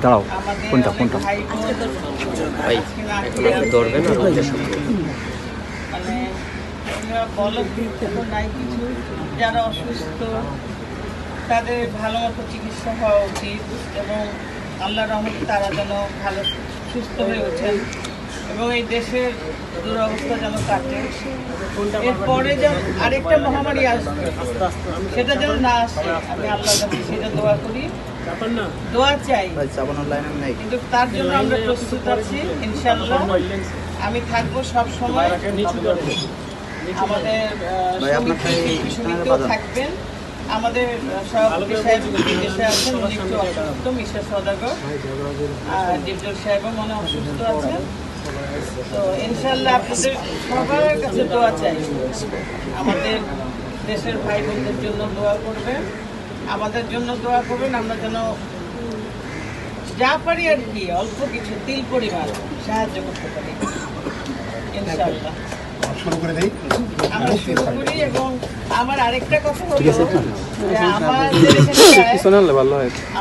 দাঁড়াও, কোনটা কোনটা ভাই ধরবেন না মানে বলো এখন নাই কিছু, যারা অসুস্থ তাদের ভালো মতো চিকিৎসা হওয়া উচিত এবং আল্লাহর রহমতে তারা যেন ভালো সুস্থ হয়ে ওঠেন এবং এই দেশের দুরবস্থা যেন কাটে। এরপরে যেন আরেকটা মহামারী আসবে সেটা যেন না আসে, আমি আল্লাহর কাছে সেটা দোয়া করি, দোয়া চাই, কিন্তু তার জন্য আমরা প্রস্তুত আছি ইনশাআল্লাহ। আমি থাকবো সব সময়, আমাদের সমিতিও থাকবেন, আমাদের সভাপতি সাহেব বিদেশে আছেন, উনি একটু অসুস্থ, মিশা সওদাগর, আর ডিপজল সাহেবও মনে অসুস্থ আছেন। তো ইনশাআল্লাহ আপনাদের সবার কাছে দোয়া চাই, আমাদের দেশের ভাই বোনদের জন্য দোয়া করবেন, আমাদের জন্য দোয়া করবেন, আমরা যেন যা পারি আর কি অল্প কিছু তিল পরিমাণ সাহায্য করতে পারি ইনশাআল্লাহ। আমরা শুরু করি এবং আমার আরেকটা কথা হলো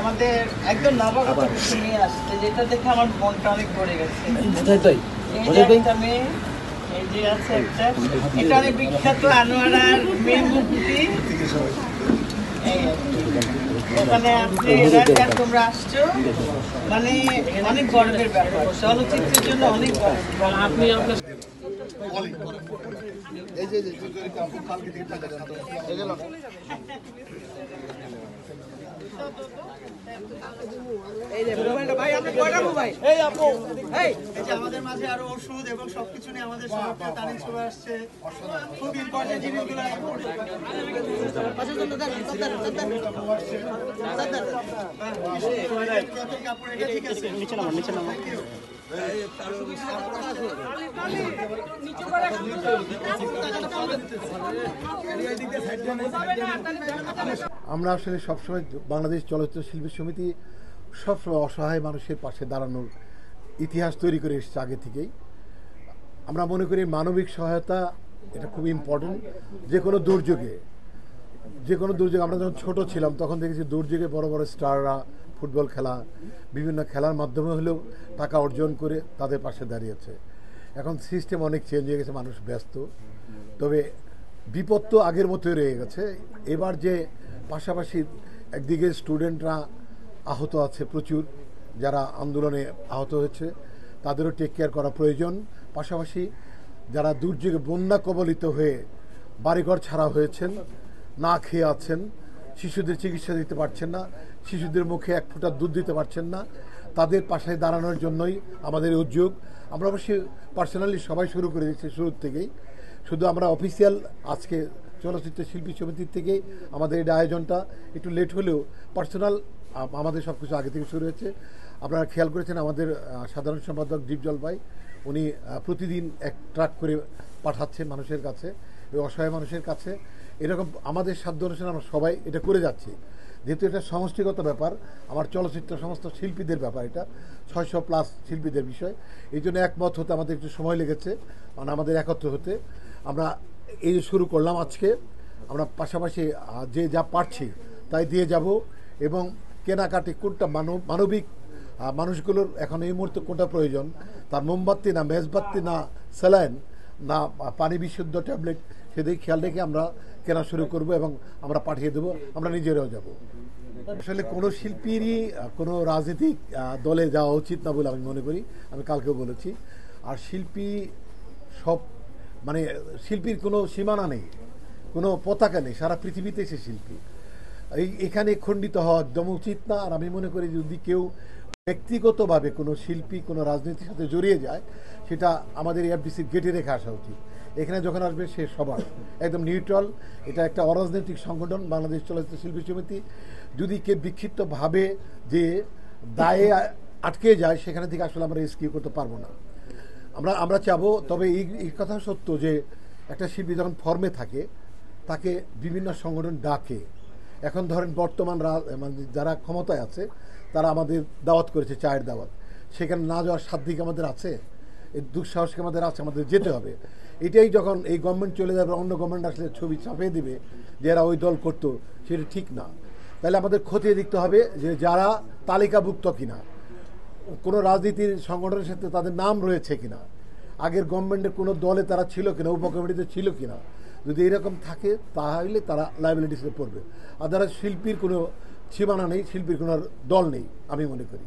আমাদের একদম নবাগত কিছু নিয়ে আসছে, যেটা দেখে আমার মনটা অনেক ভরে গেছে। এই যে আছে একটা, এটা অনেক বিখ্যাত আনোয়ারার মেয়ে মুক্তি, ওখানে আসছে এরা, তোমরা আসছো মানে অনেক গর্বের ব্যাপার, চলচ্চিত্রের জন্য অনেক গর্ব। আপনি আপনার আমাদের মাঝে আরো ওষুধ এবং সবকিছু নিয়ে আমাদের সভাপতি তারিখ চলে আসছে, খুব ইম্পর্টেন্ট জিনিসগুলো আমরা আসলে সবসময় বাংলাদেশ চলচ্চিত্র শিল্পী সমিতি সবসময় অসহায় মানুষের পাশে দাঁড়ানোর ইতিহাস তৈরি করে এসেছে আগে থেকেই। আমরা মনে করি মানবিক সহায়তা এটা খুব ইম্পর্টেন্ট। যে কোনো দুর্যোগে আমরা যখন ছোট ছিলাম তখন দেখেছি দুর্যোগে বড় বড় স্টাররা ফুটবল খেলা, বিভিন্ন খেলার মাধ্যমে হলেও টাকা অর্জন করে তাদের পাশে দাঁড়িয়েছে। এখন সিস্টেম অনেক চেঞ্জ হয়ে গেছে, মানুষ ব্যস্ত, তবে বিপদ তো আগের মতোই রয়ে গেছে। এবার যে পাশাপাশি একদিকে স্টুডেন্টরা আহত আছে প্রচুর, যারা আন্দোলনে আহত হয়েছে তাদেরও টেক কেয়ার করা প্রয়োজন। পাশাপাশি যারা দুর্যোগে বন্যা কবলিত হয়ে বাড়িঘর ছাড়া হয়েছেন, না খেয়ে আছেন, শিশুদের চিকিৎসা দিতে পারছেন না, শিশুদের মুখে এক ফোঁটা দুধ দিতে পারছেন না, তাদের পাশে দাঁড়ানোর জন্যই আমাদের উদ্যোগ। আমরা অবশ্যই পার্সোনালি সবাই শুরু করে দিচ্ছি শুরুর থেকেই, শুধু আমরা অফিসিয়াল আজকে চলচ্চিত্র শিল্পী সমিতির থেকেই আমাদের এই আয়োজনটা একটু লেট হলেও পার্সোনাল আমাদের সব কিছু আগে থেকে শুরু হয়েছে। আপনারা খেয়াল করেছেন আমাদের সাধারণ সম্পাদক ডিপজল ভাই, উনি প্রতিদিন এক ট্রাক করে পাঠাচ্ছেন মানুষের কাছে, ওই অসহায় মানুষের কাছে। এরকম আমাদের সাধ্য অনুসারে আমরা সবাই এটা করে যাচ্ছি, যেহেতু এটা সমষ্টিগত ব্যাপার, আমার চলচ্চিত্র সমস্ত শিল্পীদের ব্যাপার, এটা 600+ শিল্পীদের বিষয়। এই জন্য একমত হতে আমাদের একটু সময় লেগেছে, মানে আমাদের একত্র হতে। আমরা এই যে শুরু করলাম আজকে, আমরা পাশাপাশি যে যা পারছি তাই দিয়ে যাব এবং কেনাকাটি কোনটা মানবিক মানুষগুলোর এখন এই মুহূর্তে কোনটা প্রয়োজন, তার মোমবাতি না মেজবাতি না স্যালাইন না পানি বিশুদ্ধ ট্যাবলেট, সেদিকে খেয়াল রেখে আমরা কেনা শুরু করব এবং আমরা পাঠিয়ে দেবো, আমরা নিজেরাও যাব। আসলে কোনো শিল্পীরই কোনো রাজনৈতিক দলে যাওয়া উচিত না বলে আমি মনে করি, আমি কালকেও বলেছি। আর শিল্পী সব মানে শিল্পীর কোনো সীমানা নেই, কোনো পতাকা নেই, সারা পৃথিবীতে সে শিল্পী। এখানে খণ্ডিত হওয়া একদম উচিত না। আর আমি মনে করি যদি কেউ ব্যক্তিগতভাবে কোনো শিল্পী কোনো রাজনীতির সাথে জড়িয়ে যায়, সেটা আমাদের এফডিসির গেটে রেখে আসা উচিত। এখানে যখন আসবে সে সবার একদম নিউট্রাল। এটা একটা অরাজনৈতিক সংগঠন বাংলাদেশ চলচ্চিত্র শিল্পী সমিতি। যদি কেউ বিক্ষিপ্তভাবে যে দায়ে আটকে যায়, সেখানে থেকে আসলে আমরা রেস্কিউ করতে পারবো না। আমরা চাবো, তবে এই কথা সত্য যে একটা শিল্পী যখন ফর্মে থাকে তাকে বিভিন্ন সংগঠন ডাকে। এখন ধরেন বর্তমান যারা ক্ষমতায় আছে তারা আমাদের দাওয়াত করেছে, চায়ের দাওয়াত, সেখানে না যাওয়ার সাধ্য আমাদের আছে, এই দুঃসাহস আমাদের আছে, আমাদের যেতে হবে। এটাই যখন এই গভর্নমেন্ট চলে যাবে, অন্য গভর্নমেন্ট আসলে ছবি চাপিয়ে দিবে যে এরা ওই দল করতো, সেটা ঠিক না। তাহলে আমাদের খতিয়ে দেখতে হবে যে যারা তালিকাভুক্ত কিনা, কোনো রাজনীতির সংগঠনের সাথে তাদের নাম রয়েছে কিনা, আগের গভর্নমেন্টের কোনো দলে তারা ছিল কিনা, উপকমিটিতে ছিল কিনা। যদি এরকম থাকে তাহলে তারা লায়াবিলিটিসে পড়বে। আর যারা শিল্পীর কোনো সীমানা নেই, শিল্পীর কোনো দল নেই আমি মনে করি।